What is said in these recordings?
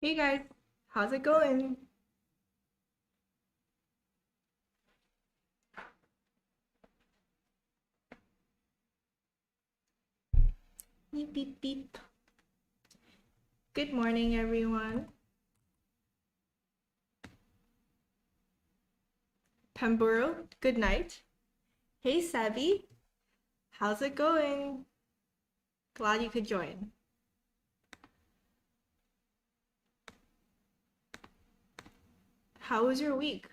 Hey guys, how's it going? Beep beep beep. Good morning, everyone. Pemburo, good night. Hey Savvy, how's it going? Glad you could join. How was your week?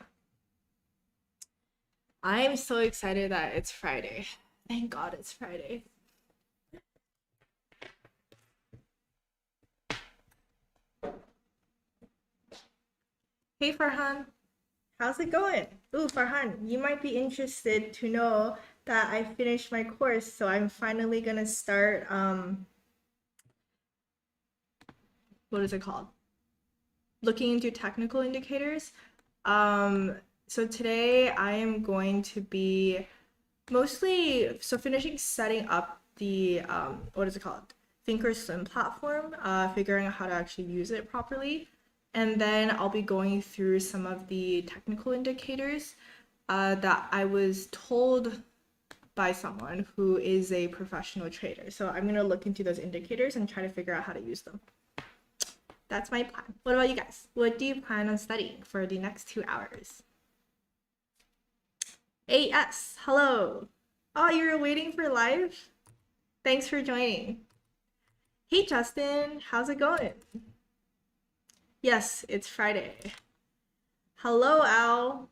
I'm so excited that it's Friday. Thank God it's Friday. Hey Farhan, how's it going? Ooh, Farhan, you might be interested to know that I finished my course, so I'm finally gonna start what is it called? Looking into technical indicators. Um, so today I am going to be mostly finishing setting up the what is it called? Thinkorswim platform, figuring out how to actually use it properly. And then I'll be going through some of the technical indicators that I was told by someone who is a professional trader. So I'm going to look into those indicators and try to figure out how to use them. That's my plan. What about you guys? What do you plan on studying for the next 2 hours? AS, hello. Oh, you're waiting for live? Thanks for joining. Hey, Justin, how's it going? Yes, it's Friday. Hello, Al.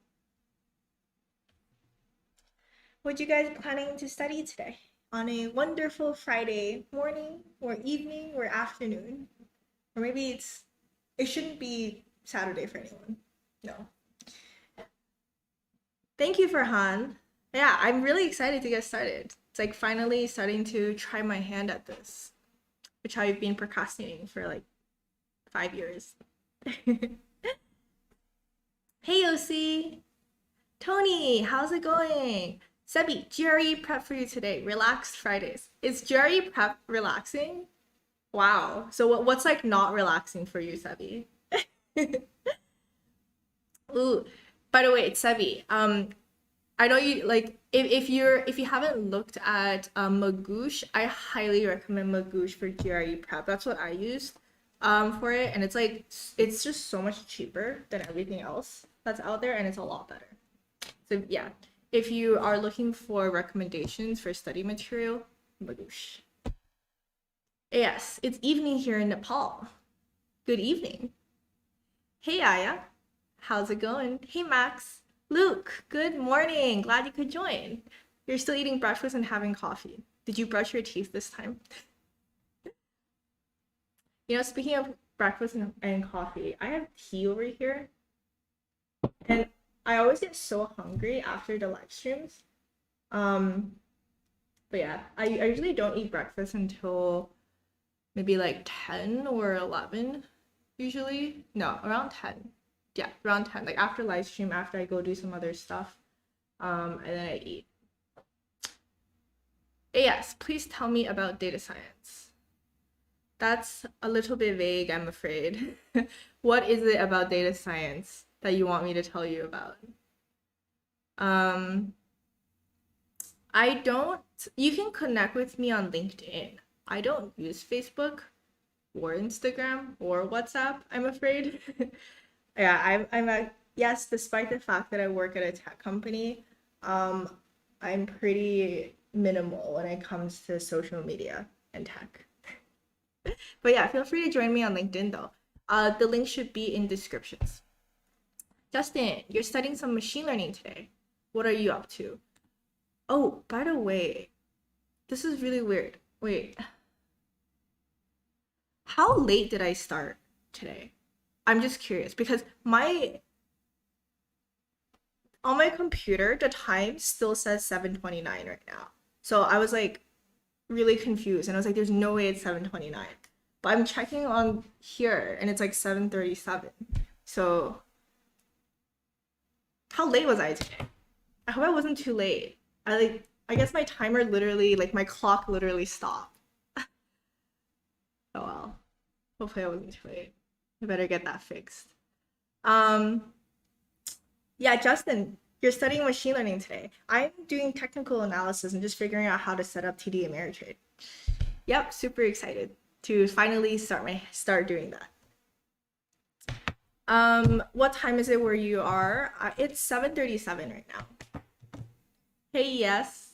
What you guys planning to study today on a wonderful Friday morning or evening or afternoon? Or maybe it shouldn't be Saturday for anyone. No. Thank you, Farhan. Yeah, I'm really excited to get started. It's like finally starting to try my hand at this, which I've been procrastinating for like 5 years. Hey, OC. Tony, how's it going? Sebi, GRE prep for you today. Relaxed Fridays. Is GRE prep relaxing? Wow. So what's like not relaxing for you, Sebi? Ooh, by the way, it's Sebi. I know you like if you haven't looked at Magoosh, I highly recommend Magoosh for GRE prep. That's what I used for it, and it's just so much cheaper than everything else that's out there, and it's a lot better. So yeah, if you are looking for recommendations for study material, Magoosh. Yes, it's evening here in Nepal. Good evening. Hey Aya, how's it going? Hey Max, Luke, good morning. Glad you could join. You're still eating breakfast and having coffee. Did you brush your teeth this time? You know, speaking of breakfast and coffee, I have tea over here, and I always get so hungry after the live streams. Um, but yeah, I usually don't eat breakfast until maybe like 10 or 11, usually. No, around 10. Yeah, around 10. Like after live stream, after I go do some other stuff, and then I eat. Yes, please tell me about data science. That's a little bit vague, I'm afraid. What is it about data science that you want me to tell you about? Um, I don't, you can connect with me on LinkedIn. I don't use Facebook or Instagram or WhatsApp, I'm afraid. Yeah, I'm a yes, despite the fact that I work at a tech company, um, I'm pretty minimal when it comes to social media and tech. But yeah, feel free to join me on LinkedIn though. The link should be in descriptions. Justin, you're studying some machine learning today. What are you up to? Oh, by the way, this is really weird. Wait, how late did I start today? I'm just curious because my on my computer the time still says 7:29 right now. So I was like really confused and I was like there's no way it's 7:29. But I'm checking on here and it's like 7:37. So how late was I today? I hope I wasn't too late. I guess my timer literally like my clock literally stopped. Oh well. Hopefully I wasn't too late. I better get that fixed. Um, yeah, Justin, you're studying machine learning today. I'm doing technical analysis and just figuring out how to set up TD Ameritrade. Yep, super excited to finally start doing that. What time is it where you are? It's 7:37 right now. Hey, yes.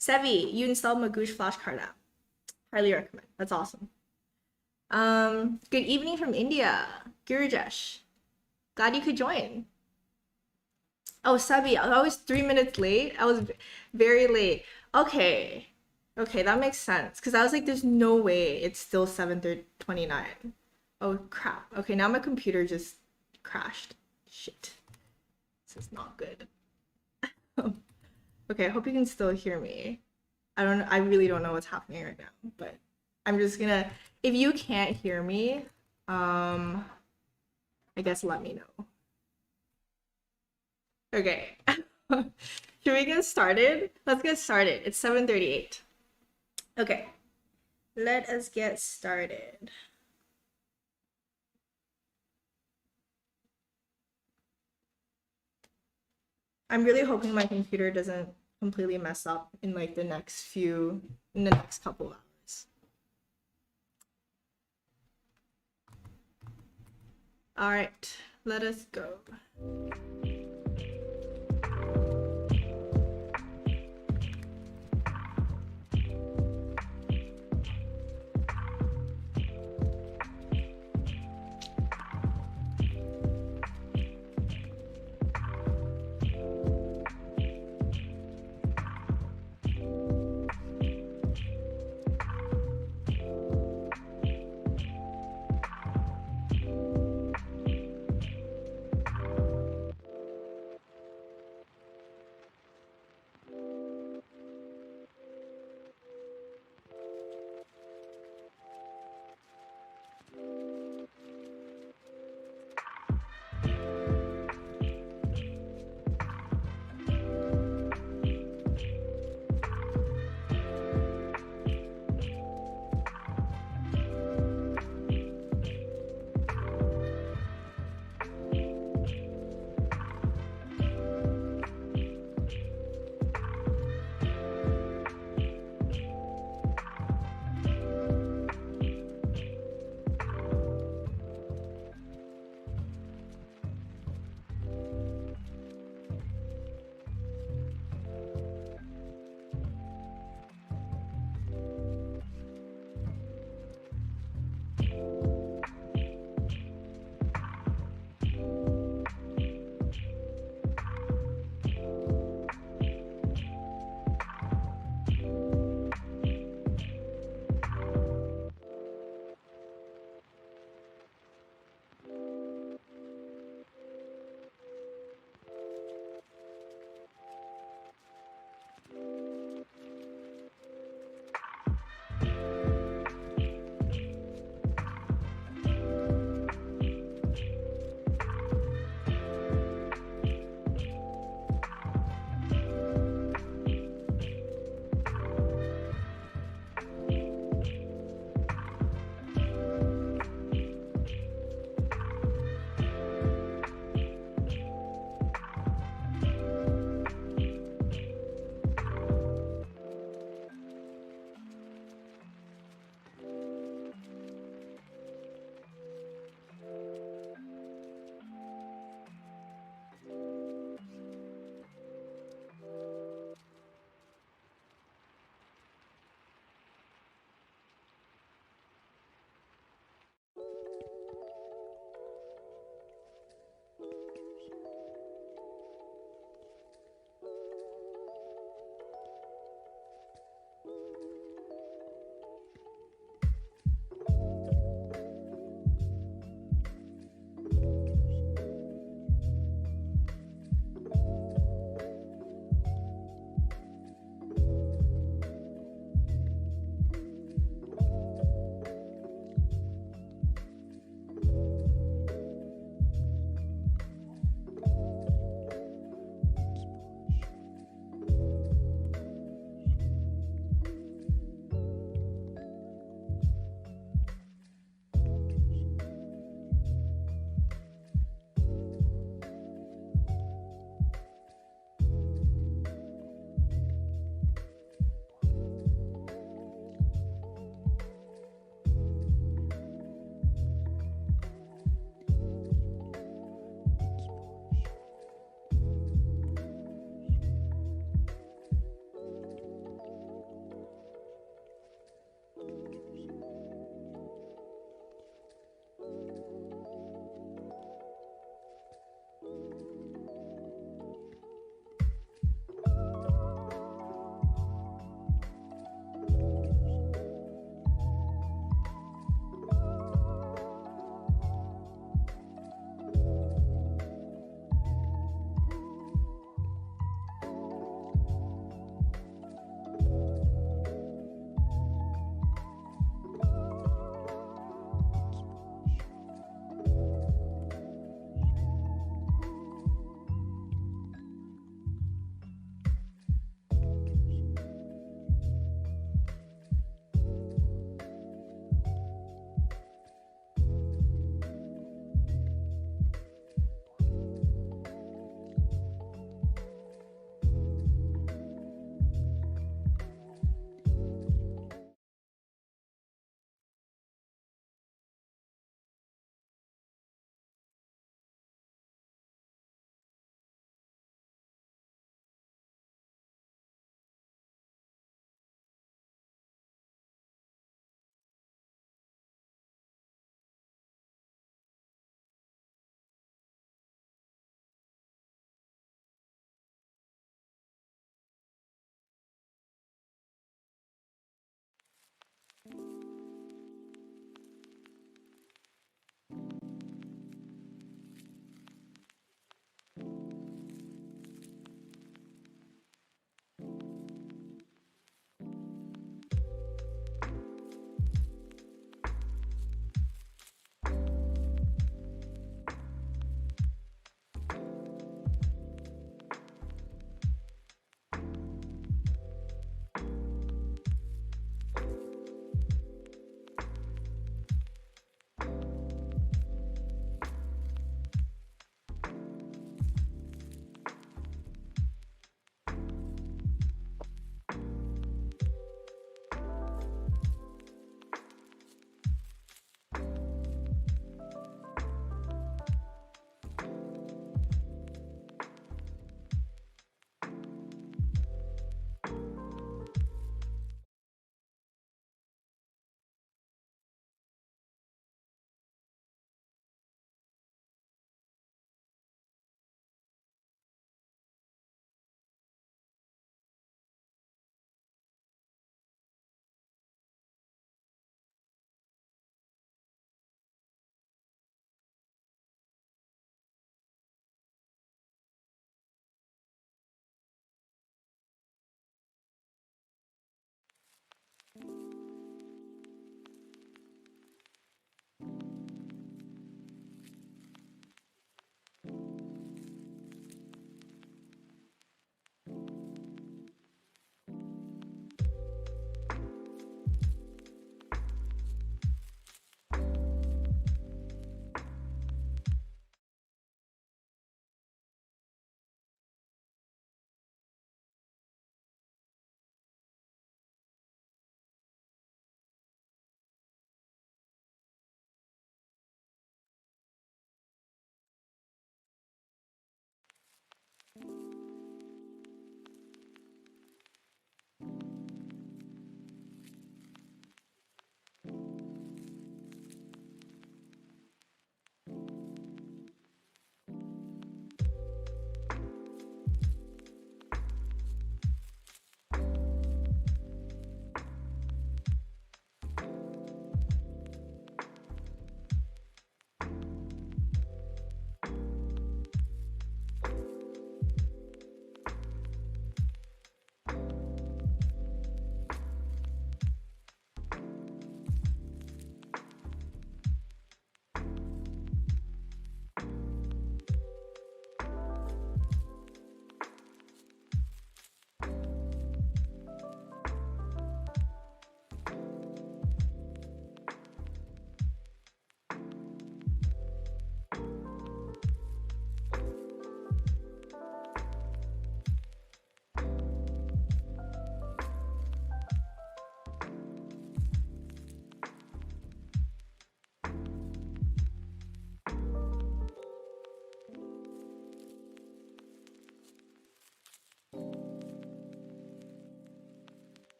Sevi, you installed Magoosh flashcard app. Highly recommend. That's awesome. Good evening from India, Girijesh. Glad you could join. Oh, Sebi, I was 3 minutes late. I was very late. Okay. Okay, that makes sense. Because I was like, there's no way it's still 7:29. Oh, crap. Okay, now my computer just crashed. Shit. This is not good. Okay, I hope you can still hear me. I really don't know what's happening right now, but I'm just gonna, if you can't hear me, I guess let me know. Okay. Should we get started? Let's get started. It's 7:38. Okay. Let us get started. I'm really hoping my computer doesn't completely mess up in like the next couple of hours. All right, let us go.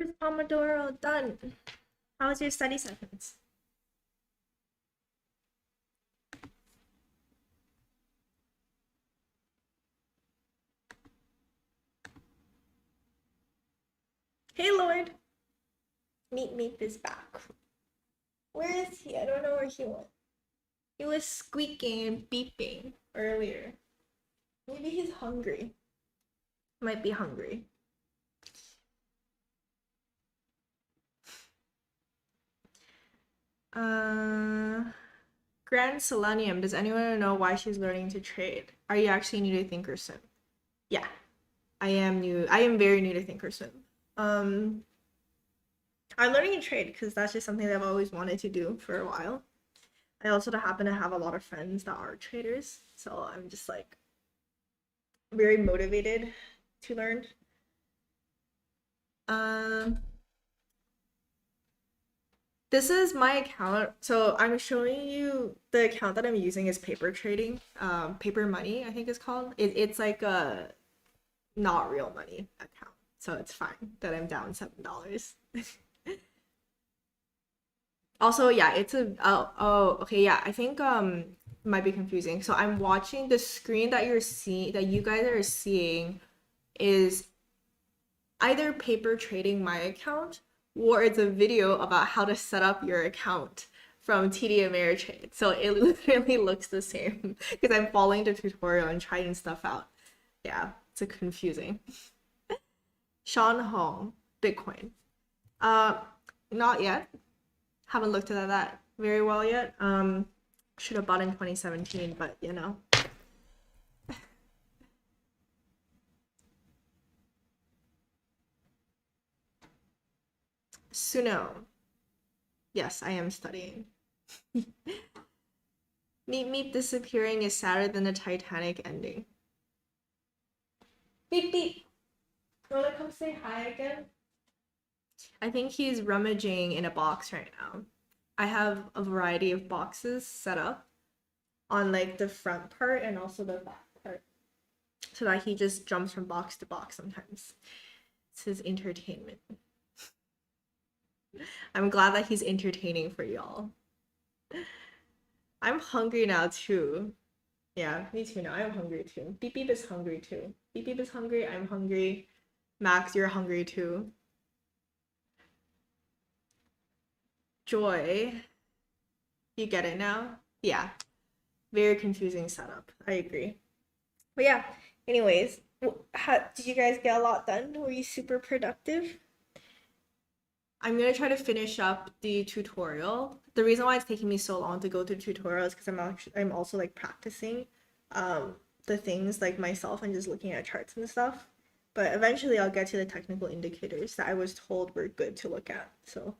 First Pomodoro done. How was your study sessions? Hey Lord, meet is back. Where is he? I don't know where he went. He was squeaking and beeping earlier. Maybe he's hungry. Might be hungry. Grand Selenium. Does anyone know why she's learning to trade? Are you actually new to Thinkorswim? Yeah, I am new. I am very new to Thinkorswim. I'm learning to trade because that's just something that I've always wanted to do for a while. I also happen to have a lot of friends that are traders, so I'm just like very motivated to learn. This is my account. So I'm showing you the account that I'm using is paper trading. Paper money, I think it's called. It's like a not real money account. So it's fine that I'm down $7. Also, yeah, it's a okay, yeah, I think might be confusing. So I'm watching the screen that you're seeing that you guys are seeing is either paper trading my account or it's a video about how to set up your account from TD Ameritrade. So it literally looks the same because I'm following the tutorial and trying stuff out. Yeah, it's a confusing. Sean Hong, Bitcoin. Not yet. Haven't looked at that very well yet. Should have bought in 2017, but you know. Suno. Yes, I am studying. Meet disappearing is sadder than the Titanic ending. Beep beep. You wanna come say hi again? I think he's rummaging in a box right now. I have a variety of boxes set up on like the front part and also the back part so that he just jumps from box to box sometimes. It's his entertainment. I'm glad that he's entertaining for y'all. I'm hungry now too. Yeah, me too now. I'm hungry too. Beep Beep is hungry too. Beep Beep is hungry. I'm hungry. Max, you're hungry too. Joy. You get it now? Yeah. Very confusing setup. I agree. But yeah, anyways, did you guys get a lot done? Were you super productive? I'm gonna try to finish up the tutorial. The reason why it's taking me so long to go through the tutorial is because I'm also like practicing the things like myself and just looking at charts and stuff. But eventually I'll get to the technical indicators that I was told were good to look at. So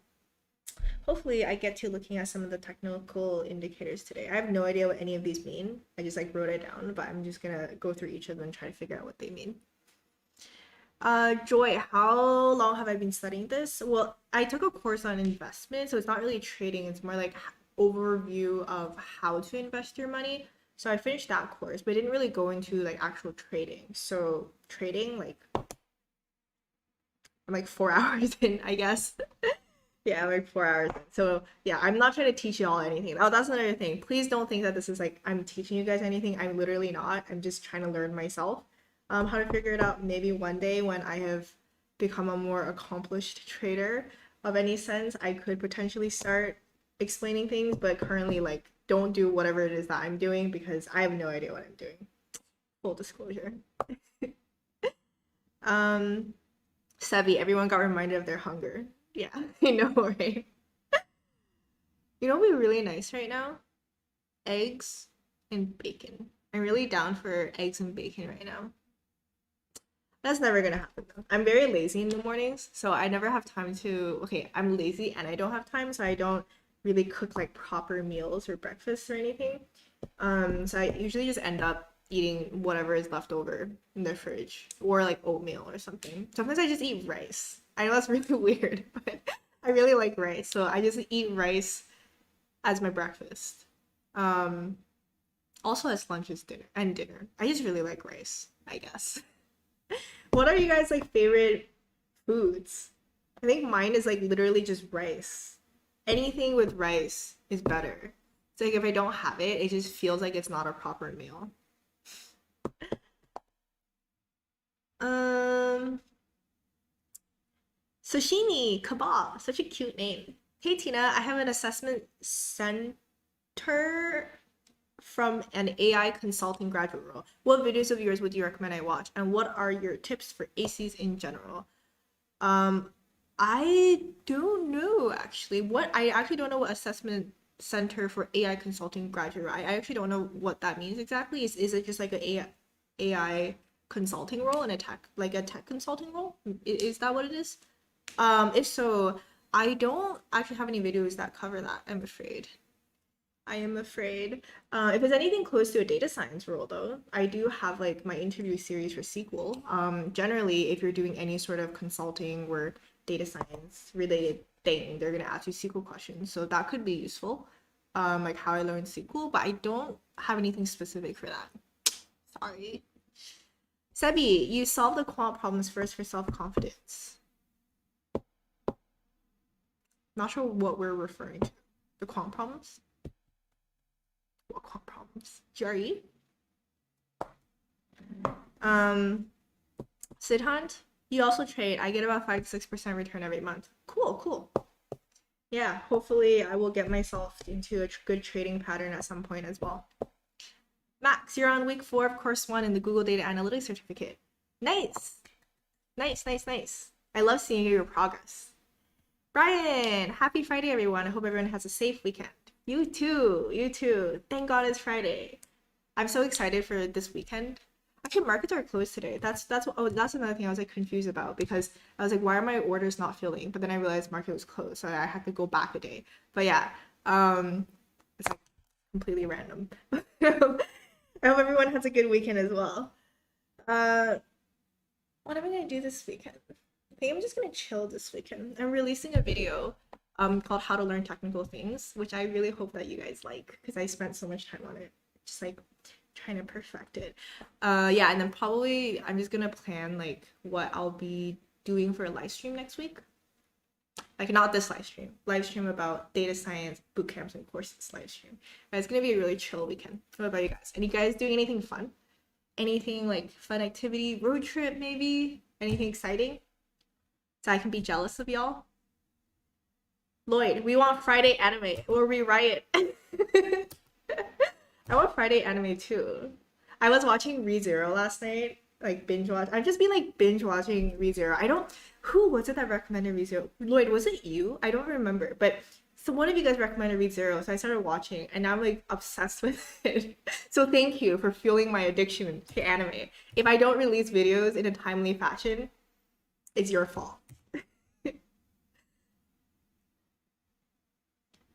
hopefully I get to looking at some of the technical indicators today. I have no idea what any of these mean. I just like wrote it down, but I'm just gonna go through each of them and try to figure out what they mean. Joy, how long have I been studying this? Well, I took a course on investment, so it's not really trading, it's more like overview of how to invest your money. So I finished that course, but it didn't really go into like actual trading. So trading, like I'm like 4 hours in, I guess. Yeah, I'm like 4 hours in. So yeah, I'm not trying to teach you all anything. Oh, that's another thing. Please don't think that this is like I'm teaching you guys anything. I'm literally not. I'm just trying to learn myself. How to figure it out. Maybe one day when I have become a more accomplished trader of any sense, I could potentially start explaining things, but currently like don't do whatever it is that I'm doing because I have no idea what I'm doing. Full disclosure. Sevi, everyone got reminded of their hunger. Yeah, I know, right? You know what would be really nice right now? Eggs and bacon. I'm really down for eggs and bacon right now. That's never gonna happen though. I'm very lazy in the mornings, so I never have time to. Okay, I'm lazy and I don't have time, so I don't really cook like proper meals or breakfast or anything. So I usually just end up eating whatever is left over in the fridge or like oatmeal or something. Sometimes I just eat rice. I know that's really weird, but I really like rice, so I just eat rice as my breakfast. Also as lunch as dinner and dinner. I just really like rice, I guess. What are you guys like favorite foods? I think mine is like literally just rice. Anything with rice is better. It's like if I don't have it, it just feels like it's not a proper meal. Sashimi kebab, such a cute name. Hey Tina, I have an assessment center from an AI consulting graduate role. What videos of yours would you recommend I watch? And what are your tips for ACs in general? I don't know actually. I actually don't know what assessment center for AI consulting graduate. I actually don't know what that means exactly. Is it just like a AI consulting role and a tech consulting role? Is that what it is? If so, I don't actually have any videos that cover that, I'm afraid. I am afraid. If it's anything close to a data science role, though, I do have like my interview series for SQL. Generally, if you're doing any sort of consulting or data science related thing, they're gonna ask you SQL questions, so that could be useful. Like how I learned SQL, but I don't have anything specific for that. Sorry. Sebi, you solve the quant problems first for self-confidence. Not sure what we're referring to. The quant problems? What quant problems? GRE? Sid Hunt, you also trade. I get about 5 to 6% return every month. Cool, cool. Yeah, hopefully I will get myself into a good trading pattern at some point as well. Max, you're on week 4 of course 1 in the Google Data Analytics certificate. Nice. Nice, nice, nice. I love seeing your progress. Brian, happy Friday, everyone. I hope everyone has a safe weekend. You too, you too. Thank God it's Friday. I'm so excited for this weekend. Actually, markets are closed today. That's another thing I was like confused about, because I was like, why are my orders not filling? But then I realized market was closed, so I had to go back a day. But yeah, it's like completely random. I hope everyone has a good weekend as well. What am I gonna do this weekend? I think I'm just gonna chill this weekend. I'm releasing a video called How to Learn Technical Things, which I really hope that you guys like, because I spent so much time on it, just like trying to perfect it. Yeah, and then probably I'm just gonna plan like what I'll be doing for a live stream next week. Like not this live stream about data science boot camps and courses live stream. But it's gonna be a really chill weekend. What about you guys? Any guys doing anything fun? Anything like fun activity, road trip maybe? Anything exciting? So I can be jealous of y'all. Lloyd, we want Friday anime. We'll rewrite it. I want Friday anime too. I was watching ReZero last night, like binge watch. I've just been like binge watching ReZero. Who was it that recommended ReZero? Lloyd, was it you? I don't remember, but so one of you guys recommended ReZero, so I started watching, and now I'm like obsessed with it. So thank you for fueling my addiction to anime. If I don't release videos in a timely fashion, it's your fault.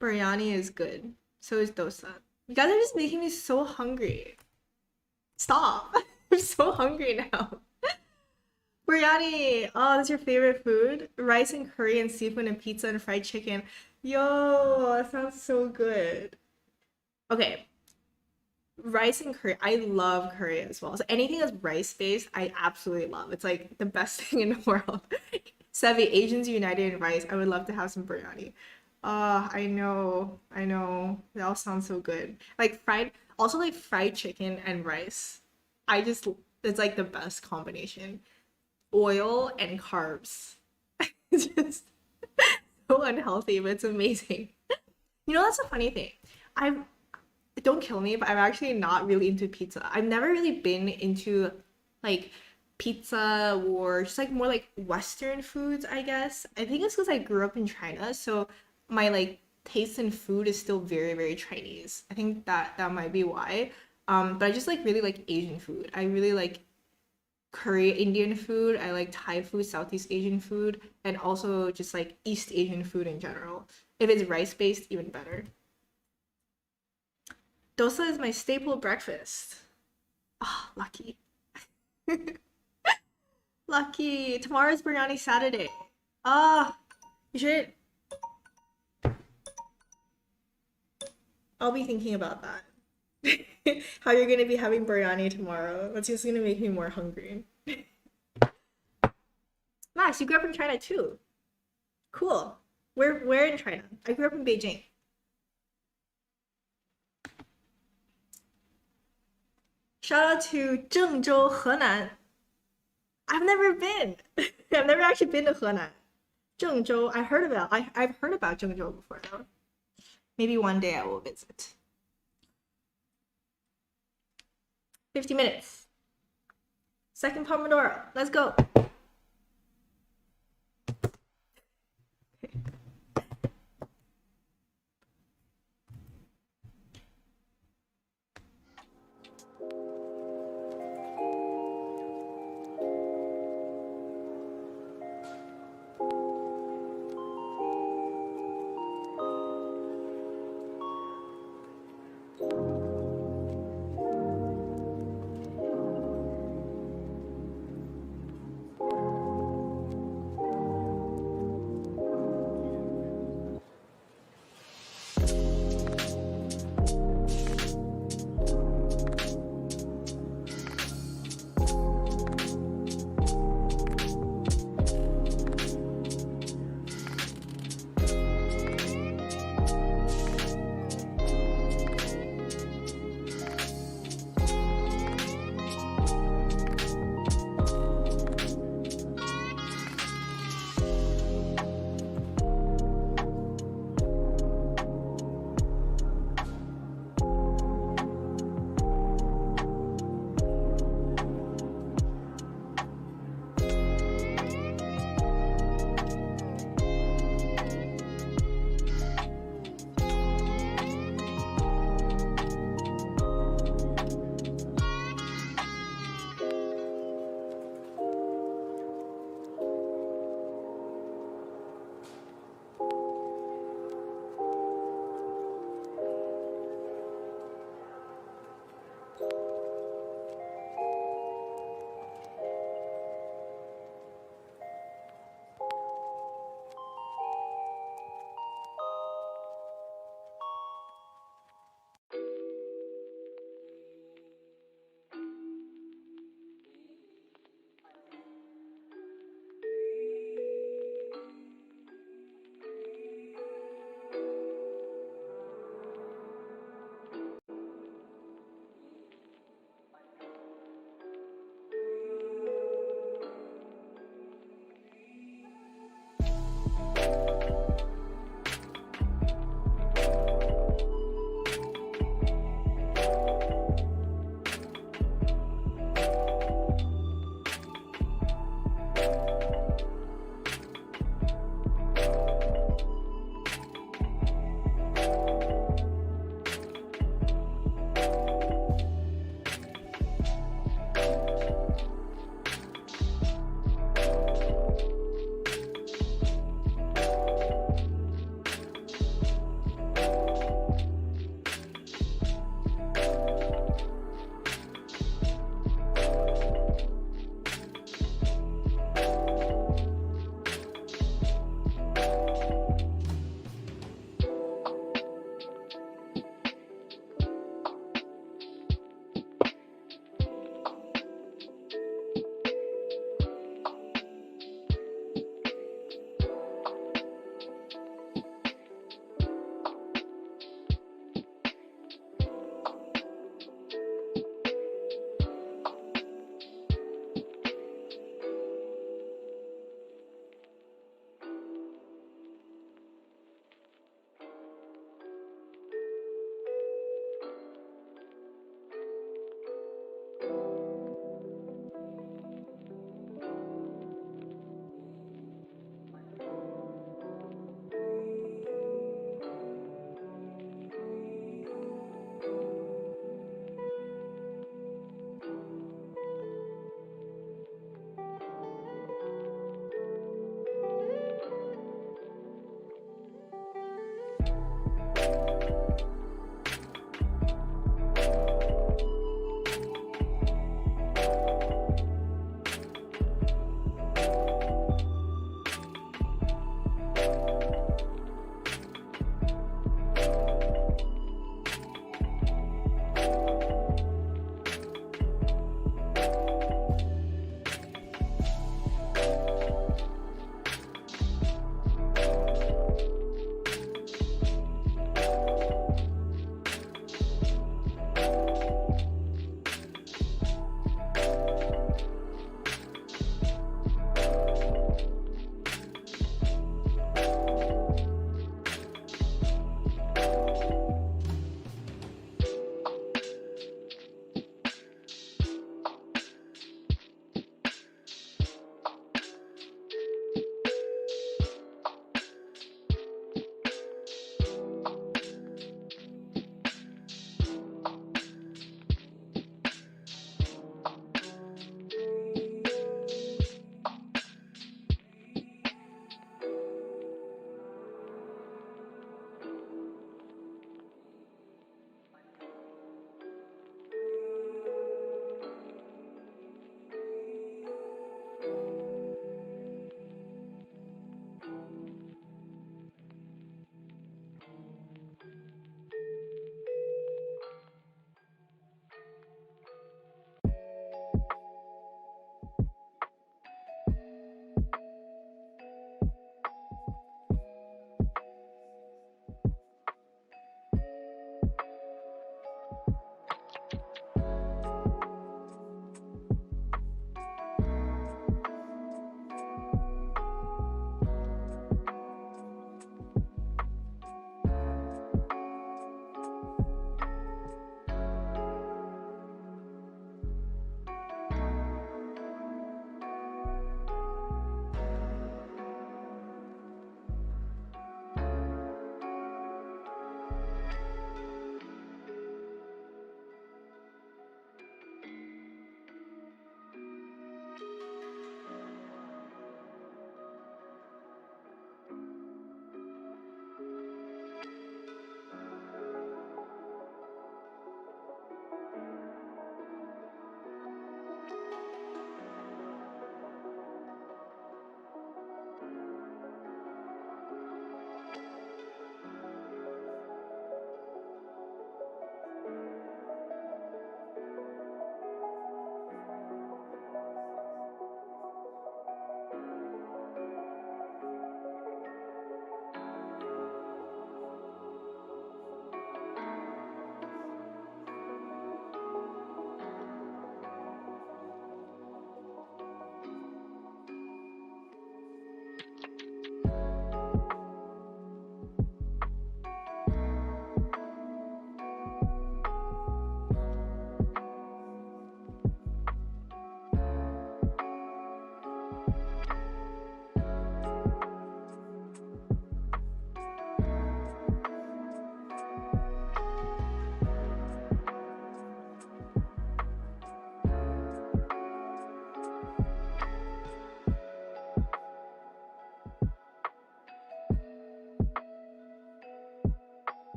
Biryani is good. So is dosa. You guys are just making me so hungry. Stop. I'm so hungry now. Biryani. Oh, that's your favorite food? Rice and curry and seafood and pizza and fried chicken. Yo, that sounds so good. Okay. Rice and curry. I love curry as well. So anything that's rice based, I absolutely love. It's like the best thing in the world. Sevi, Asians United in rice. I would love to have some biryani. I know, I know. That all sounds so good. Like also like fried chicken and rice. It's like the best combination. Oil and carbs. It's just so unhealthy, but it's amazing. You know, that's a funny thing. I'm Don't kill me, but I'm actually not really into pizza. I've never really been into like pizza or just like more like Western foods, I guess. I think it's because I grew up in China, so my like taste in food is still very, very Chinese. I think that might be why. But I just like really like Asian food. I really like Korean Indian food. I like Thai food, Southeast Asian food, and also just like East Asian food in general. If it's rice based, even better. Dosa is my staple breakfast. Ah, oh, lucky. Lucky. Tomorrow's biryani Saturday. Ah, you should. I'll be thinking about that. How you're gonna be having biryani tomorrow. That's just gonna make me more hungry. Max, you grew up in China too. Cool. Where in China? I grew up in Beijing. Shout out to Zhengzhou, Henan. I've never been. I've never actually been to Henan. Zhengzhou, I've heard about Zhengzhou before though. Maybe one day I will visit. 50 minutes. Second Pomodoro. Let's go.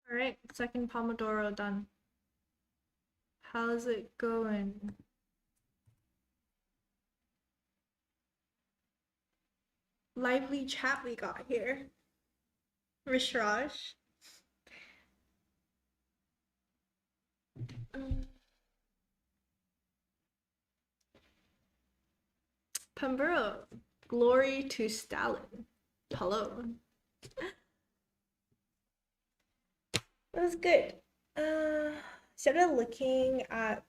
All right, second Pomodoro done. How's it going? Lively chat we got here. Rishraj. Pemburo. Glory to Stalin. Hello. That was good. Started looking at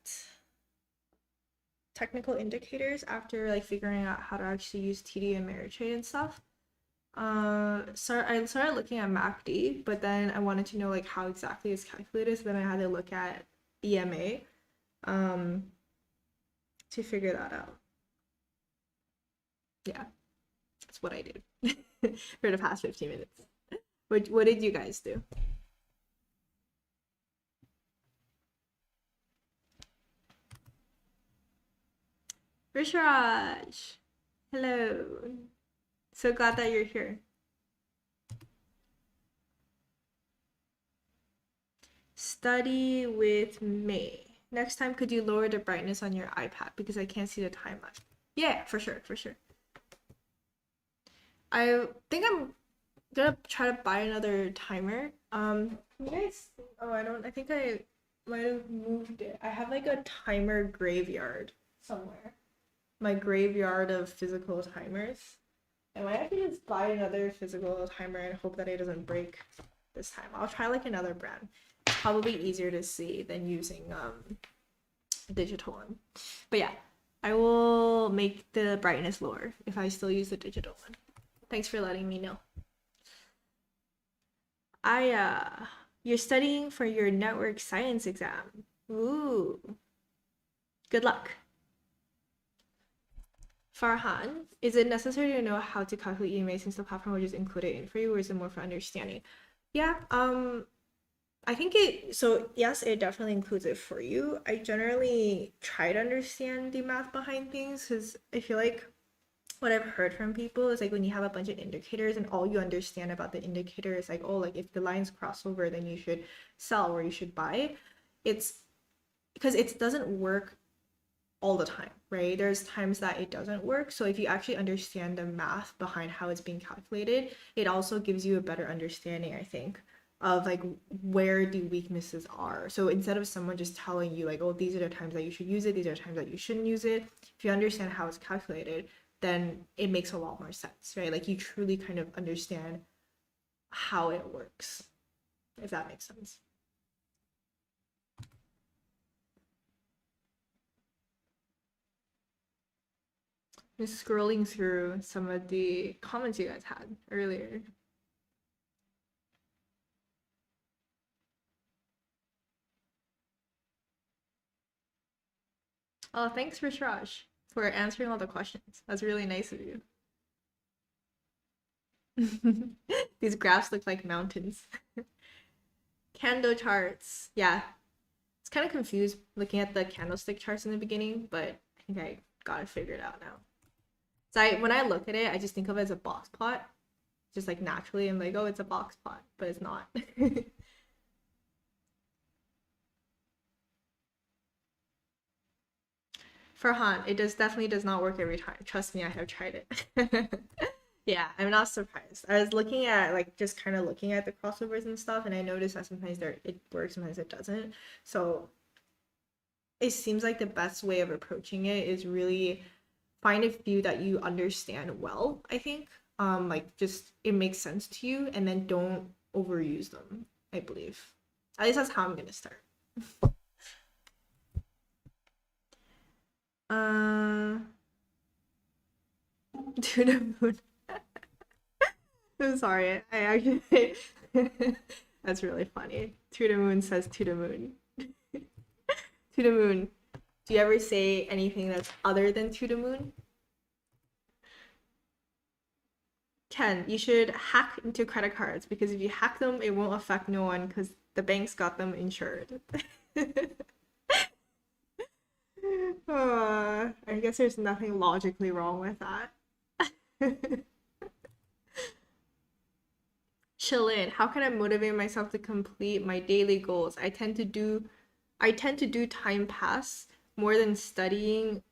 technical indicators after like figuring out how to actually use TD and Ameritrade and stuff. So I started looking at MACD, but then I wanted to know like how exactly it's calculated, so then I had to look at EMA to figure that out. Yeah, that's what I did for the past 15 minutes. What did you guys do? Rishraj, hello. So glad that you're here. Study with May. Next time, could you lower the brightness on your iPad because I can't see the timeline? Yeah, for sure, for sure. I think I'm gonna try to buy another timer. You guys, oh, I think I might have moved it. I have like a timer graveyard somewhere. My graveyard of physical timers. I might have to just buy another physical timer and hope that it doesn't break this time. I'll try like another brand. It's probably easier to see than using digital one. But yeah, I will make the brightness lower if I still use the digital one. Thanks for letting me know. You're studying for your network science exam. Ooh. Good luck. Farhan, is it necessary to know how to calculate EMA since the platform will just include it in for you, or is it more for understanding? Yeah, I think so yes, it definitely includes it for you. I generally try to understand the math behind things because I feel like what I've heard from people is like when you have a bunch of indicators and all you understand about the indicator is like, oh, like if the lines cross over, then you should sell or you should buy. It's because it doesn't work all the time, right? There's times that it doesn't work. So if you actually understand the math behind how it's being calculated, it also gives you a better understanding, I think, of like where the weaknesses are. So instead of someone just telling you like, oh, these are the times that you should use it, these are the times that you shouldn't use it, if you understand how it's calculated, then it makes a lot more sense, right? Like you truly kind of understand how it works, if that makes sense. Just scrolling through some of the comments you guys had earlier. Oh, thanks, Rishraj, for answering all the questions. That's really nice of you. These graphs look like mountains. Candle charts. Yeah, it's kind of confused looking at the candlestick charts in the beginning, but I think I got it figured out now. So when I look at it, I just think of it as a box plot. Just like naturally, I'm like, oh, it's a box plot, but it's not. Farhan, it definitely does not work every time. Trust me, I have tried it. Yeah, I'm not surprised. I was looking at like just kind of looking at the crossovers and stuff, and I noticed that sometimes it works, sometimes it doesn't. So it seems like the best way of approaching it is really find a few that you understand well, I think. Like just it makes sense to you, and then don't overuse them, I believe. At least that's how I'm gonna start. uh to the moon. I'm sorry. I actually that's really funny. To the moon says to the moon. To the moon. Do you ever say anything that's other than to the moon? Ken, you should hack into credit cards because if you hack them, it won't affect no one because the bank's got them insured. I guess there's nothing logically wrong with that. Chillin. How can I motivate myself to complete my daily goals? I tend to do time pass more than studying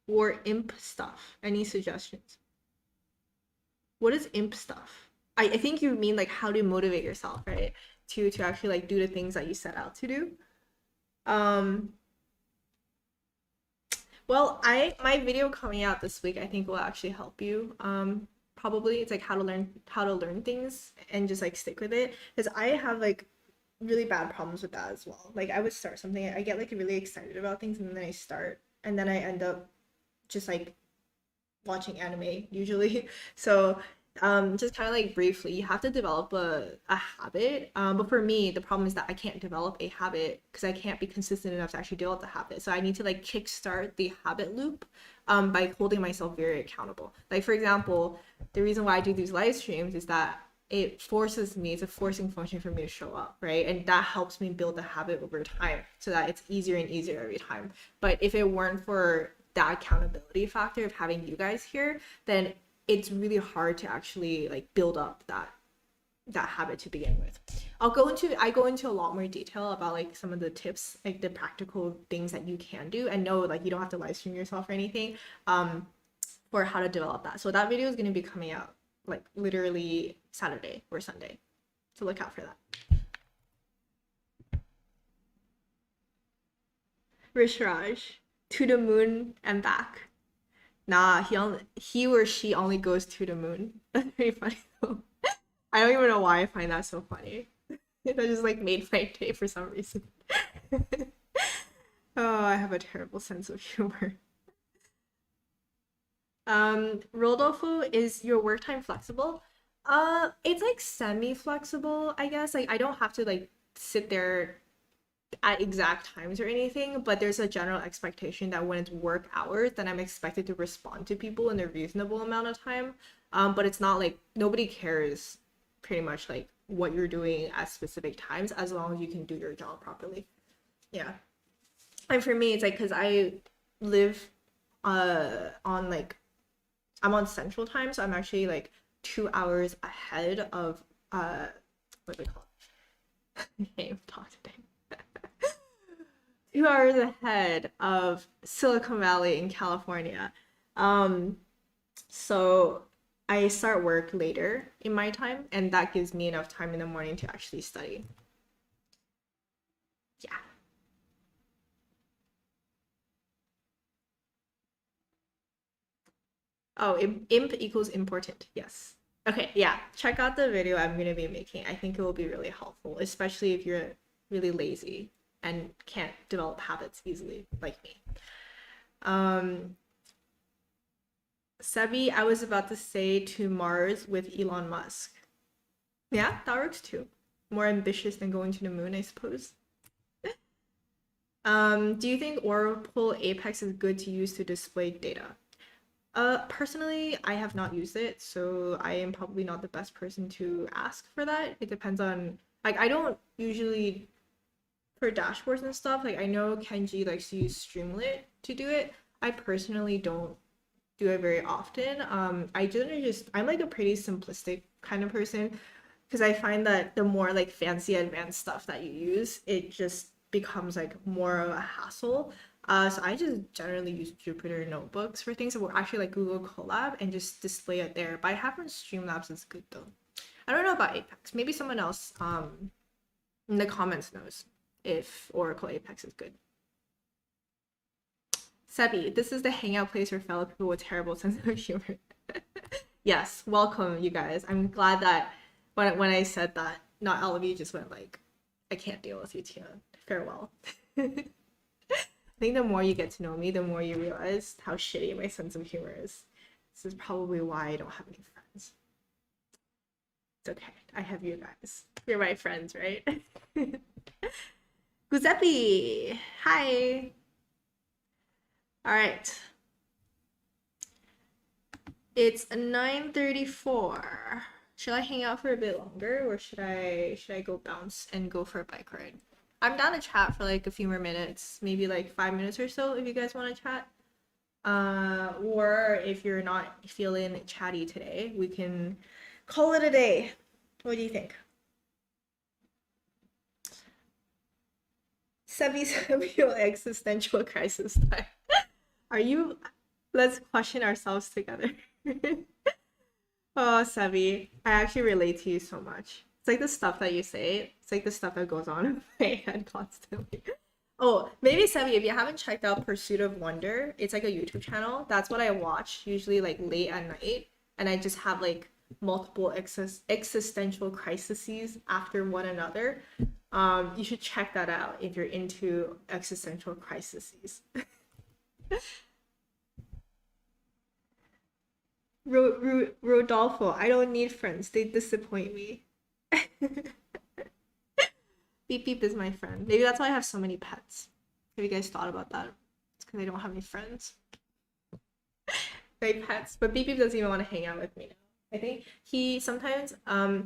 or imp stuff. Any suggestions? What is imp stuff? I think you mean like how to motivate yourself, right? To actually like do the things that you set out to do. Um, well, my video coming out this week I think will actually help you. Probably it's like how to learn things and just like stick with it. Because I have like really bad problems with that as well. Like I would start something, I get like really excited about things and then I start and then I end up just like watching anime usually. So just kind of like briefly, you have to develop a habit. But for me, the problem is that I can't develop a habit because I can't be consistent enough to actually develop the habit. So I need to like kickstart the habit loop by holding myself very accountable. Like for example, the reason why I do these live streams is that it forces me, it's a forcing function for me to show up, right? And that helps me build the habit over time so that it's easier and easier every time. But if it weren't for that accountability factor of having you guys here, then it's really hard to actually like build up that habit to begin with. I go into a lot more detail about like some of the tips, like the practical things that you can do, and no, like you don't have to live stream yourself or anything, for how to develop that. So that video is going to be coming out like literally Saturday or Sunday. So look out for that. Rishraj, to the moon and back. Nah, he or she only goes to the moon. That's pretty funny though. I don't even know why I find that so funny. That just like made my day for some reason. Oh, I have a terrible sense of humor. Rodolfo, is your work time flexible? It's like semi-flexible, I guess. Like I don't have to like sit there at exact times or anything, but there's a general expectation that when it's work hours, then I'm expected to respond to people in a reasonable amount of time. But it's not like nobody cares pretty much like what you're doing at specific times as long as you can do your job properly. Yeah. And for me, it's like because I live on like I'm on Central Time, so I'm actually like 2 hours ahead of what do we call it? I can't even talk today. 2 hours ahead of Silicon Valley in California. Um, so I start work later in my time, and that gives me enough time in the morning to actually study. Yeah. Oh, imp equals important. Yes. Okay, yeah. Check out the video I'm gonna be making. I think it will be really helpful, especially if you're really lazy and can't develop habits easily, like me. Um, Sebi, I was about to say to Mars with Elon Musk. Yeah, that works too. More ambitious than going to the moon, I suppose. Do you think Oracle Apex is good to use to display data? Personally, I have not used it, so I am probably not the best person to ask for that. It depends on, like, I don't usually, for dashboards and stuff, like, I know Kenji likes to use Streamlit to do it. I personally don't do it very often. I generally just, I'm like a pretty simplistic kind of person because I find that the more like fancy advanced stuff that you use, it just becomes like more of a hassle. So I just generally use Jupyter notebooks for things that were actually like Google Colab and just display it there. But I haven't Streamlabs is good though. I don't know about Apex. Maybe someone else in the comments knows if Oracle Apex is good. Sebi, this is the hangout place for fellow people with terrible sense of humor. Yes, welcome you guys. I'm glad that when I said that, not all of you just went like, I can't deal with you, Tina. Farewell. I think the more you get to know me, the more you realize how shitty my sense of humor is. This is probably why I don't have any friends. It's okay. I have you guys. You're my friends, right? Giuseppe! Hi! Alright. It's 9:34. Should I hang out for a bit longer or should I go bounce and go for a bike ride? I'm down to chat for like a few more minutes, maybe like 5 minutes or so if you guys want to chat. Or if you're not feeling chatty today, we can Call it a day. What do you think? Semi existential crisis time. Are you? Let's question ourselves together. Oh, Sebi, I actually relate to you so much. It's like the stuff that you say. It's like the stuff that goes on in my head constantly. Oh, maybe Sebi, if you haven't checked out Pursuit of Wonder, it's like a YouTube channel. That's what I watch usually like late at night, and I just have like multiple existential crises after one another. You should check that out if you're into existential crises. Rodolfo, I don't need friends. They disappoint me. Beep Beep is my friend. Maybe that's why I have so many pets. Have you guys thought about that? It's because I don't have any friends. My pets. But Beep Beep doesn't even want to hang out with me now. I think he sometimes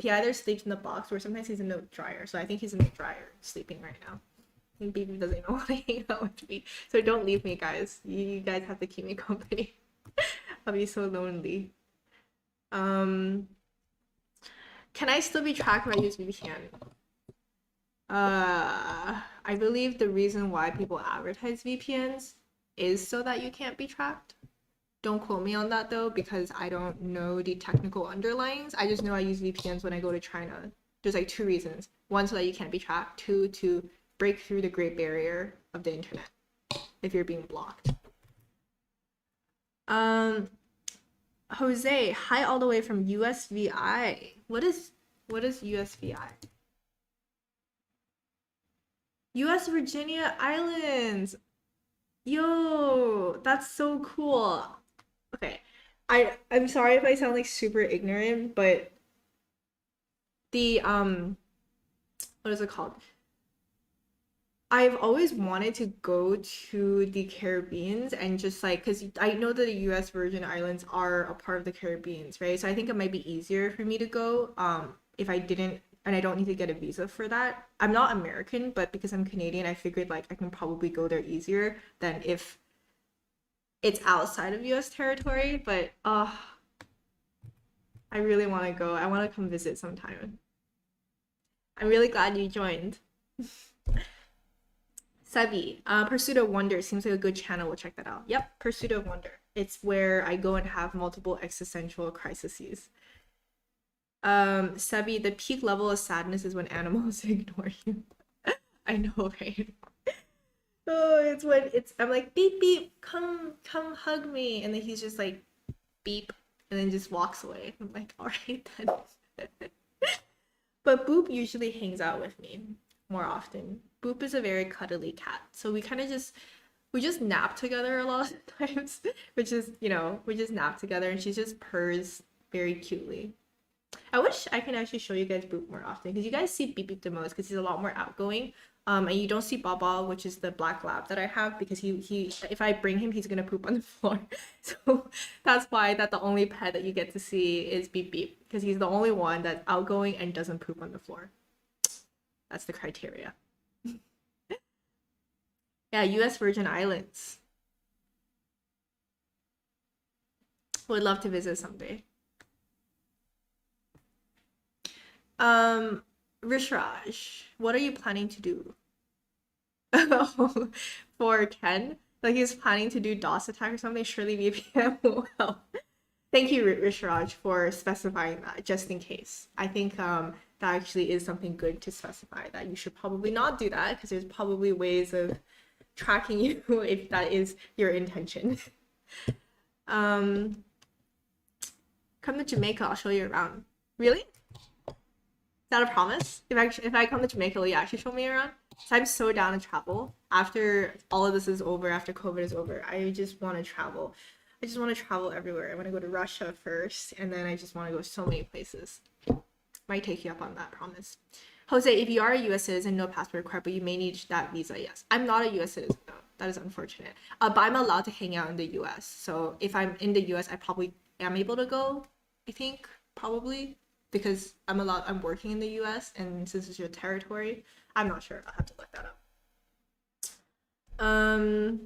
he either sleeps in the box or sometimes he's in the dryer. So I think he's in the dryer sleeping right now. I think Beep Beep doesn't even want to hang out with me. So don't leave me, guys. You guys have to keep me company. I'll be so lonely. Can I still be tracked if I use VPN? I believe the reason why people advertise VPNs is so that you can't be tracked. Don't quote me on that though, because I don't know the technical underlyings. I just know I use VPNs when I go to China. There's like two reasons. One, so that you can't be tracked. Two, to break through the great barrier of the internet if you're being blocked. Jose, hi all the way from USVI. What is USVI? US Virginia Islands. Yo, that's so cool. Okay. I'm sorry if I sound like super ignorant, but the what is it called? I've always wanted to go to the Caribbeans and just like, because I know that the US Virgin Islands are a part of the Caribbeans, right? So I think it might be easier for me to go if I didn't, and I don't need to get a visa for that. I'm not American, but because I'm Canadian, I figured like I can probably go there easier than if it's outside of US territory. But I really want to go. I want to come visit sometime. I'm really glad you joined. Sebi, Pursuit of Wonder seems like a good channel. We'll check that out. Yep, Pursuit of Wonder. It's where I go and have multiple existential crises. Sebi, the peak level of sadness is when animals ignore you. I know, right? Oh, it's when I'm like beep beep, come hug me, and then he's just like beep, and then just walks away. I'm like, all right then. But Boop usually hangs out with me more often. Boop is a very cuddly cat, so we just nap together a lot of times. Which is, we just nap together, and she just purrs very cutely. I wish I can actually show you guys Boop more often because you guys see Beep Beep the most because he's a lot more outgoing. And you don't see Baba, which is the black lab that I have, because he if I bring him, he's gonna poop on the floor. So that's why the only pet that you get to see is Beep Beep, because he's the only one that's outgoing and doesn't poop on the floor. That's the criteria. Yeah, US Virgin Islands. Would love to visit someday. Rishraj, what are you planning to do? For Ken? Like he's planning to do DOS attack or something? Surely VPN will help. Thank you, Rishraj, for specifying that, just in case. I think that actually is something good to specify, that you should probably not do that, because there's probably ways of tracking you if that is your intention. Come to Jamaica, I'll show you around. Really? Is that a promise? If I come to Jamaica, will you actually show me around? So I'm so down to travel. After all of this is over, after COVID is over, I just want to travel. I just want to travel everywhere. I want to go to Russia first, and then I just want to go so many places. Might take you up on that promise. Jose, if you are a U.S. citizen, no passport required, but you may need that visa, yes. I'm not a U.S. citizen, though. That is unfortunate. But I'm allowed to hang out in the U.S. So if I'm in the U.S., I probably am able to go, I think, probably. Because I'm working in the US, and since it's your territory, I'm not sure. I'll have to look that up.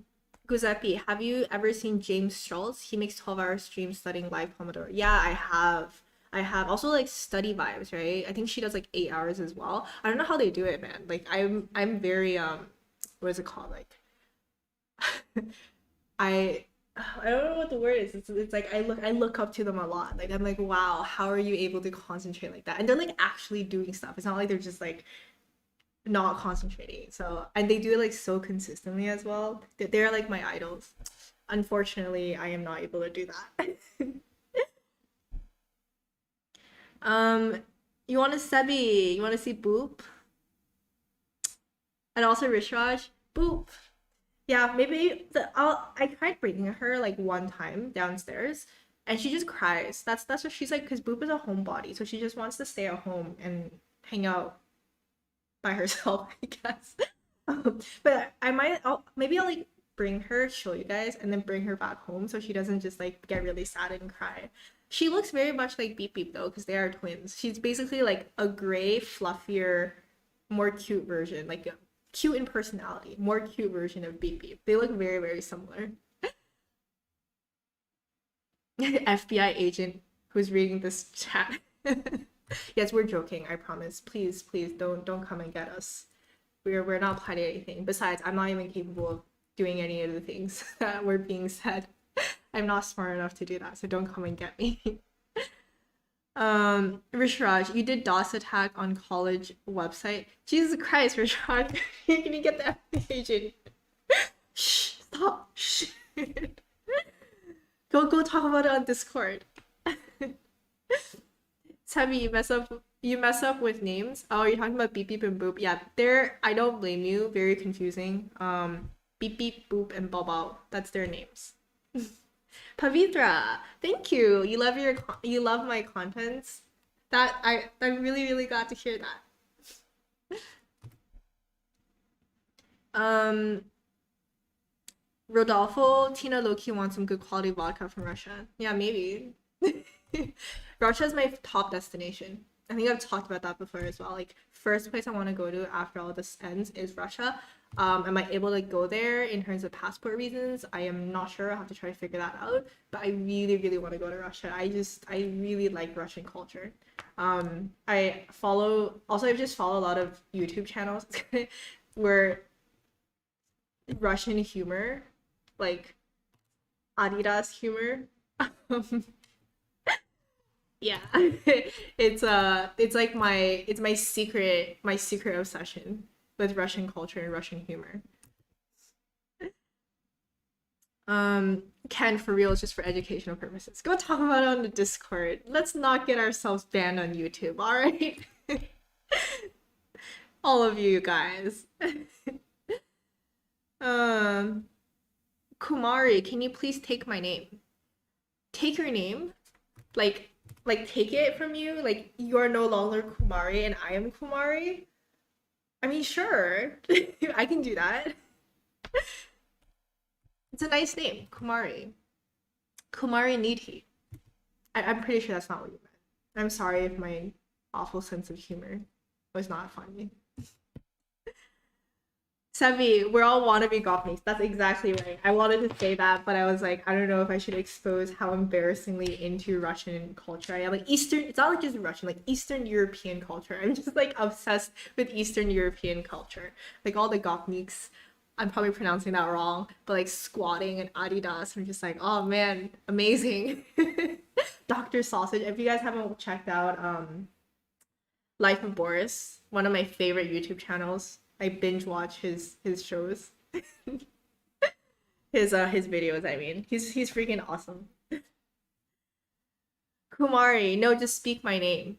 Giuseppe, have you ever seen James Schultz? He makes 12-hour streams studying live Pomodoro. Yeah, I have. I have also like study vibes, right? I think she does like 8 hours as well. I don't know how they do it, man. Like I'm very what is it called? Like I I don't know what the word is. It's like I look up to them a lot. Like I'm like, wow, how are you able to concentrate like that? And they're like actually doing stuff. It's not like they're just like not concentrating. So and they do it like so consistently as well. They're like my idols. Unfortunately, I am not able to do that. um, you want to Sebi? You want to see Boop? And also Rishraj? Boop. Yeah, maybe I tried bringing her like one time downstairs, and she just cries. That's what she's like. Cause Boop is a homebody, so she just wants to stay at home and hang out by herself, I guess. But maybe I'll like bring her, show you guys, and then bring her back home so she doesn't just like get really sad and cry. She looks very much like Beep Beep though, because they are twins. She's basically like a gray, fluffier, more cute version, like a cute in personality, more cute version of Beep Beep. They look very, very similar. FBI agent who's reading this chat. Yes, we're joking, I promise. Please, please don't come and get us. We're not planning anything. Besides, I'm not even capable of doing any of the things that were being said. I'm not smart enough to do that, so don't come and get me. Rishraj, you did DOS attack on college website. Jesus Christ, Rishraj, can you get the FBI agent? Shh, stop. Shh. Go talk about it on Discord. Sammy, you mess up with names. Oh, you're talking about Beep Beep and Boop. Yeah, they're I don't blame you. Very confusing. Beep Beep, Boop, and Bobo. That's their names. Pavitra, thank you. You love my contents. I'm really really glad to hear that. Um, Rodolfo, Tina Loki wants some good quality vodka from Russia. Yeah, maybe. Russia is my top destination. I think I've talked about that before as well. Like, first place I want to go to after all this ends is Russia. Am I able to go there in terms of passport reasons? I am not sure. I'll have to try to figure that out. But I really, really want to go to Russia. I really like Russian culture. I just follow a lot of YouTube channels where Russian humor, like Adidas humor. Yeah, it's like my secret obsession with Russian culture and Russian humor. Ken, for real, it's just for educational purposes. Go talk about it on the Discord. Let's not get ourselves banned on YouTube, all right? All of you guys. Um, Kumari, can you please take my name? Take your name? Like, take it from you? Like, you are no longer Kumari and I am Kumari? I mean, sure. I can do that. It's a nice name, Kumari. Kumari Nidhi. I'm pretty sure that's not what you meant. I'm sorry if my awful sense of humor was not funny. Sevi, we're all wannabe gopniks. That's exactly right. I wanted to say that, but I was like, I don't know if I should expose how embarrassingly into Russian culture I am. Like Eastern, it's not like just Russian, like Eastern European culture. I'm just like obsessed with Eastern European culture. Like all the gopniks, I'm probably pronouncing that wrong, but like squatting and Adidas, I'm just like, oh man, amazing. Dr. Sausage. If you guys haven't checked out Life of Boris, one of my favorite YouTube channels. I binge watch his shows. His videos, I mean. He's freaking awesome. Kumari, no, just speak my name.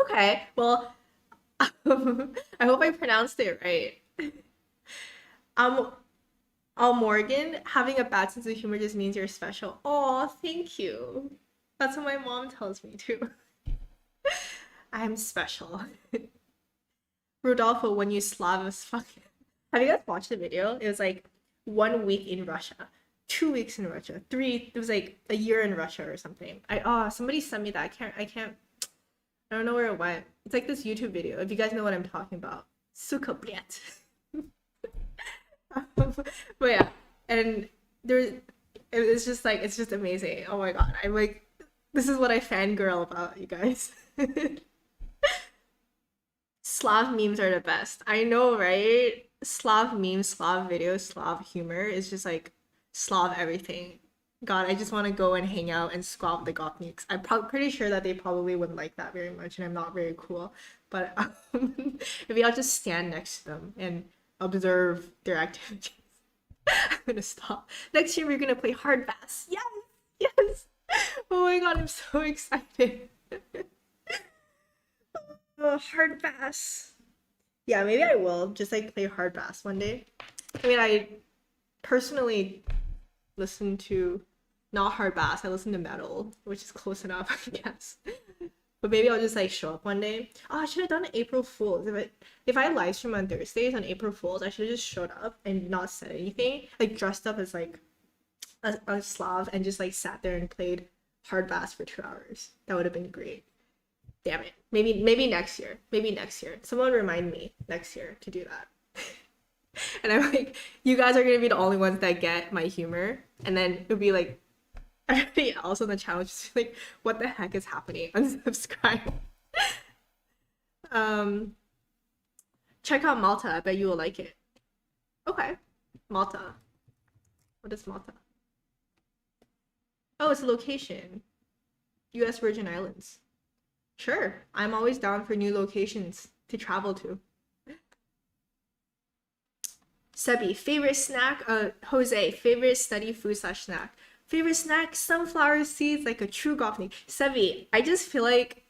Okay, well, I hope I pronounced it right. Um, Morgan, having a bad sense of humor just means you're special. Oh, thank you. That's what my mom tells me too. I'm special. Rodolfo, when you Slav as fuck. Have you guys watched the video? It was like 1 week in Russia, 2 weeks in Russia, it was like a year in Russia or something. Somebody sent me that. I don't know where it went. It's like this YouTube video. If you guys know what I'm talking about. Suka блядь. But yeah, and it's just amazing. Oh my god. I'm like This is what I fangirl about, you guys. Slav memes are the best. I know, right? Slav memes, Slav videos, Slav humor is just like Slav everything. God, I just want to go and hang out and squat with the Gopniks. Pretty sure that they probably wouldn't like that very much, and I'm not very cool. But maybe I'll just stand next to them and observe their activities. I'm gonna stop. Next year we're gonna play hard bass. Yes, yes. Oh my god, I'm so excited. Oh, hard bass. Yeah, maybe I will just like play hard bass one day. I mean, I personally listen to not hard bass. I listen to metal, which is close enough, I guess. But maybe I'll just like show up one day. Oh, I should have done April Fools. If I live stream on Thursdays on April Fools, I should have just showed up and not said anything. Like dressed up as like a Slav and just like sat there and played hard bass for 2 hours. That would have been great. Damn it. Maybe next year. Maybe next year. Someone remind me next year to do that. And I'm like, you guys are gonna be the only ones that get my humor. And then it'll be like everybody else on the channel just like, what the heck is happening? Unsubscribe. Check out Malta. I bet you will like it. Okay. Malta. What is Malta? Oh, it's a location. US Virgin Islands. Sure, I'm always down for new locations to travel to. Sebi, favorite snack? Jose, favorite study food / snack. Favorite snack? Sunflower seeds, like a true Gopnik. Sebi, I just feel like,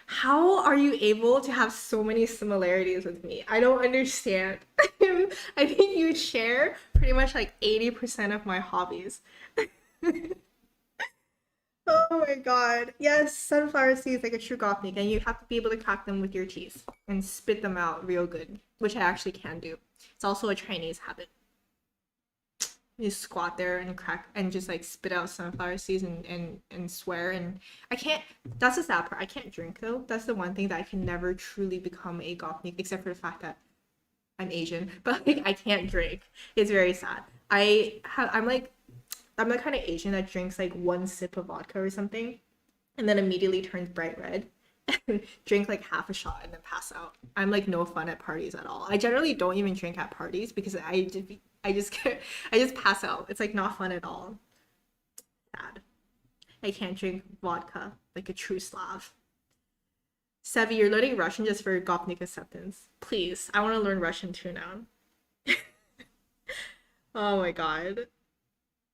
how are you able to have so many similarities with me? I don't understand. I think you share pretty much like 80% of my hobbies. Oh my god. Yes, sunflower seeds like a true gopnik, and you have to be able to crack them with your teeth and spit them out real good, which I actually can do. It's also a Chinese habit. You squat there and crack and just like spit out sunflower seeds and swear, and I can't, that's the sad part. I can't drink though. That's the one thing that I can never truly become a gopnik, except for the fact that I'm Asian, but like I can't drink. It's very sad. I'm the kind of Asian that drinks like one sip of vodka or something and then immediately turns bright red and drink like half a shot and then pass out. I'm like no fun at parties at all. I generally don't even drink at parties because I just pass out. It's like not fun at all. Sad. I can't drink vodka like a true Slav. Sevi, you're learning Russian just for Gopnik acceptance. Please, I want to learn Russian too now. Oh my god.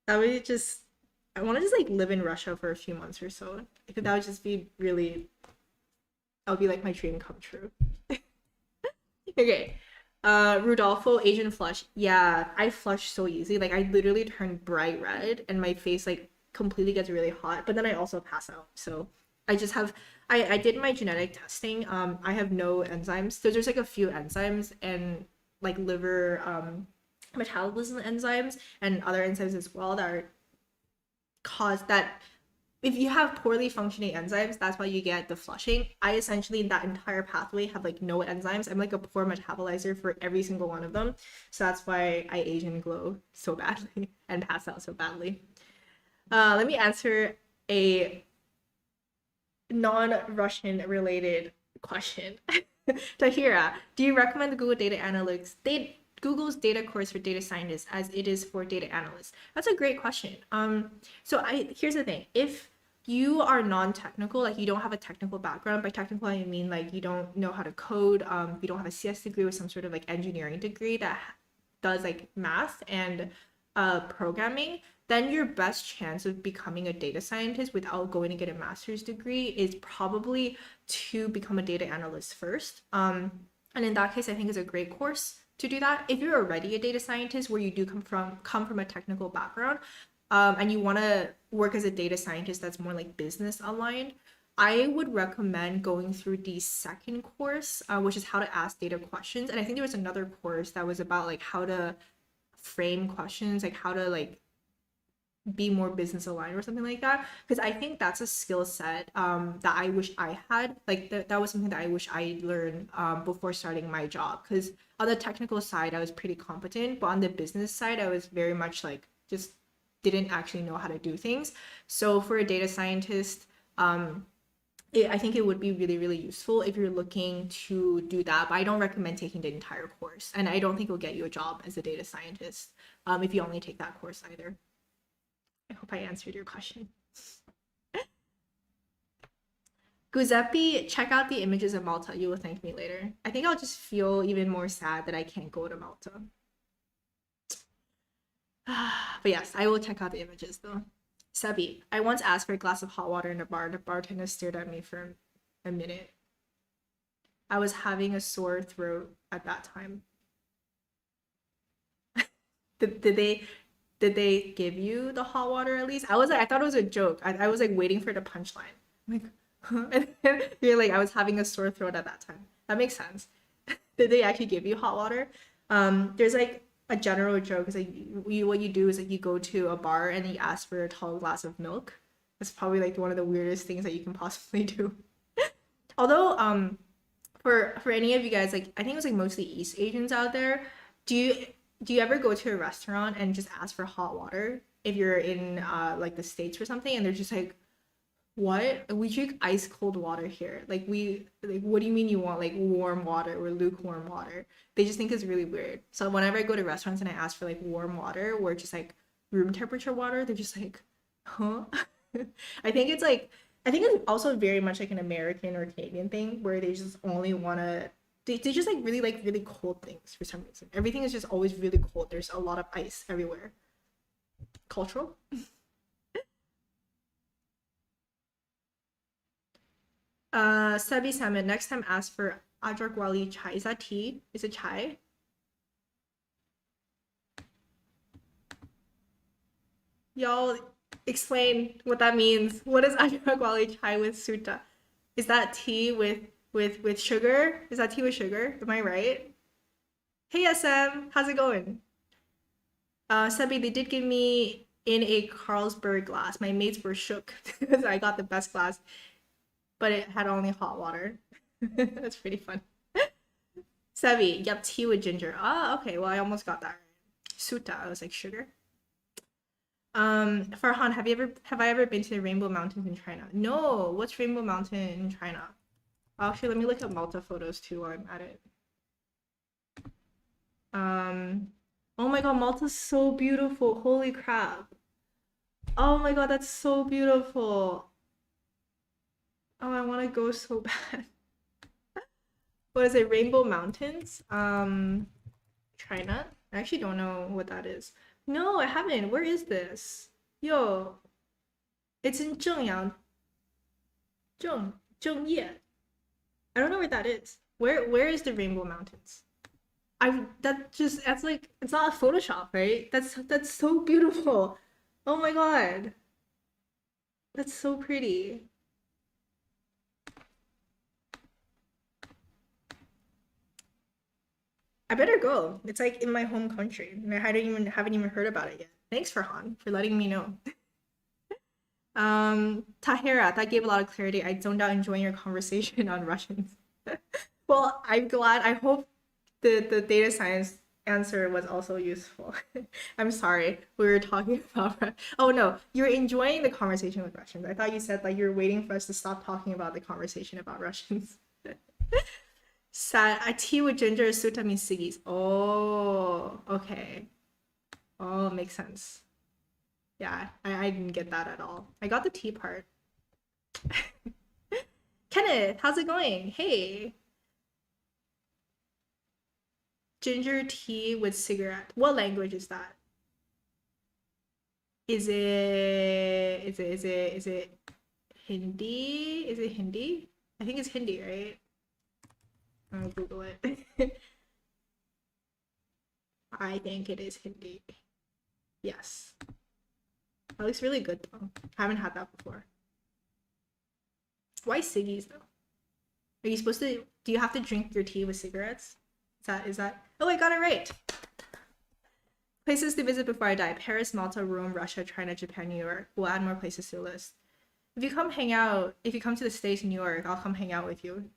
That would just, I want to just like live in Russia for a few months or so. I think that would just be really, that would be like my dream come true. Okay. Rudolfo, Asian flush. Yeah, I flush so easy. Like I literally turn bright red and my face like completely gets really hot, but then I also pass out. So I just have, I did my genetic testing. I have no enzymes. So there's like a few enzymes and like liver, metabolism enzymes and other enzymes as well that are cause that if you have poorly functioning enzymes, that's why you get the flushing. I essentially that entire pathway have like no enzymes. I'm like a poor metabolizer for every single one of them. So that's why I Asian glow so badly and pass out so badly. Let me answer a non-Russian related question. Tahira, do you recommend the Google Data Analytics Google's data course for data scientists as it is for data analysts? That's a great question. Here's the thing. If you are non-technical, like you don't have a technical background, by technical I mean like you don't know how to code, you don't have a CS degree or some sort of like engineering degree that does like math and programming, then your best chance of becoming a data scientist without going to get a master's degree is probably to become a data analyst first. And in that case, I think it's a great course to do that. If you're already a data scientist where you do come from a technical background, and you want to work as a data scientist that's more like business aligned, I would recommend going through the second course, which is how to ask data questions. And I think there was another course that was about like how to frame questions, like how to like be more business aligned or something like that, because I think that's a skill set that I wish I had. Like that was something that I wish I learned before starting my job, because on the technical side I was pretty competent, but on the business side I was very much like just didn't actually know how to do things. So for a data scientist, I think it would be really, really useful if you're looking to do that. But I don't recommend taking the entire course. And I don't think it'll get you a job as a data scientist if you only take that course either. I hope I answered your question. Giuseppe, check out the images of Malta. You will thank me later. I think I'll just feel even more sad that I can't go to Malta. But yes, I will check out the images though. Sebi, I once asked for a glass of hot water in a bar. The bartender stared at me for a minute. I was having a sore throat at that time. did they give you the hot water at least? I thought it was a joke. I was like waiting for the punchline. I'm like, huh? And then you're like, I was having a sore throat at that time. That makes sense. Did they actually give you hot water? There's like a general joke is like what you do is like you go to a bar and you ask for a tall glass of milk. That's probably like one of the weirdest things that you can possibly do. Although for any of you guys, like I think it was like mostly East Asians out there, do you ever go to a restaurant and just ask for hot water if you're in like the States or something, and they're just like, what? We drink ice cold water here. Like what do you mean you want like warm water or lukewarm water? They just think it's really weird. So whenever I go to restaurants and I ask for like warm water or just like room temperature water, they're just like, huh? I think it's also very much like an American or Canadian thing where they just only wanna they just like really cold things for some reason. Everything is just always really cold. There's a lot of ice everywhere. Cultural? Sebi Salmon, next time ask for Ajak Wali chai. Is that tea? Is it chai? Y'all explain what that means. What is Ajak Wali chai with sutta? Is that tea with sugar? Is that tea with sugar? Am I right? Hey SM, how's it going? Sebi, they did give me in a Carlsberg glass. My mates were shook because I got the best glass, but it had only hot water. That's pretty fun. Sebi, yep, tea with ginger. Ah, okay, well I almost got that right. Sutta, I was like sugar. Farhan, have I ever been to the Rainbow Mountains in China? No, what's Rainbow Mountain in China? Actually, let me look at Malta photos too while I'm at it. Oh my god, Malta's so beautiful. Holy crap. Oh my god, that's so beautiful. Oh, I want to go so bad. What is it? Rainbow Mountains? China? I actually don't know what that is. No, I haven't. Where is this? Yo, it's in Zhengyang. Zhengye. I don't know where that is. Where is the Rainbow Mountains? That's like it's not a Photoshop, right? That's so beautiful. Oh my god. That's so pretty. I better go. It's like in my home country, and I haven't even heard about it yet. Thanks, Farhan, for letting me know. Tahira, that gave a lot of clarity. I zoned out enjoying your conversation on Russians. Well, I'm glad. I hope the data science answer was also useful. I'm sorry. We were talking about oh no, you're enjoying the conversation with Russians. I thought you said like you're waiting for us to stop talking about the conversation about Russians. Sad. A tea with ginger is sutta means sigis. Oh, okay. Oh, makes sense. Yeah, I didn't get that at all. I got the tea part. Kenneth, how's it going? Hey. Ginger tea with cigarette. What language is that? Is it Hindi? Is it Hindi? I think it's Hindi, right? I'll Google it. I think it is Hindi. Yes. That looks really good though. I haven't had that before. Why ciggies though? Are you supposed to, do you have to drink your tea with cigarettes? Is that, oh, I got it right. Places to visit before I die. Paris, Malta, Rome, Russia, China, Japan, New York. We'll add more places to the list. If you come to the States, New York, I'll come hang out with you.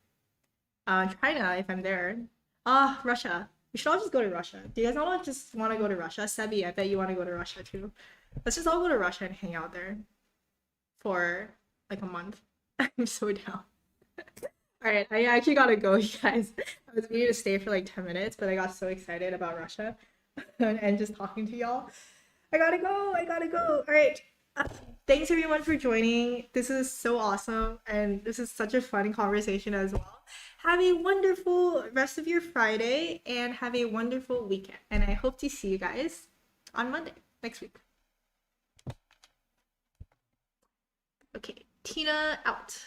China, if I'm there. Russia. We should all just go to Russia. Do you guys all just want to go to Russia? Sebi, I bet you want to go to Russia too. Let's just all go to Russia and hang out there for like a month. I'm so down. All right, I actually gotta go, you guys. I was meaning to stay for like 10 minutes, but I got so excited about Russia and just talking to y'all. I gotta go. I gotta go. All right. Uh, Thanks everyone for joining. This is so awesome, and this is such a fun conversation as well. Have a wonderful rest of your Friday, and have a wonderful weekend. And I hope to see you guys on Monday next week. Okay, Tina out.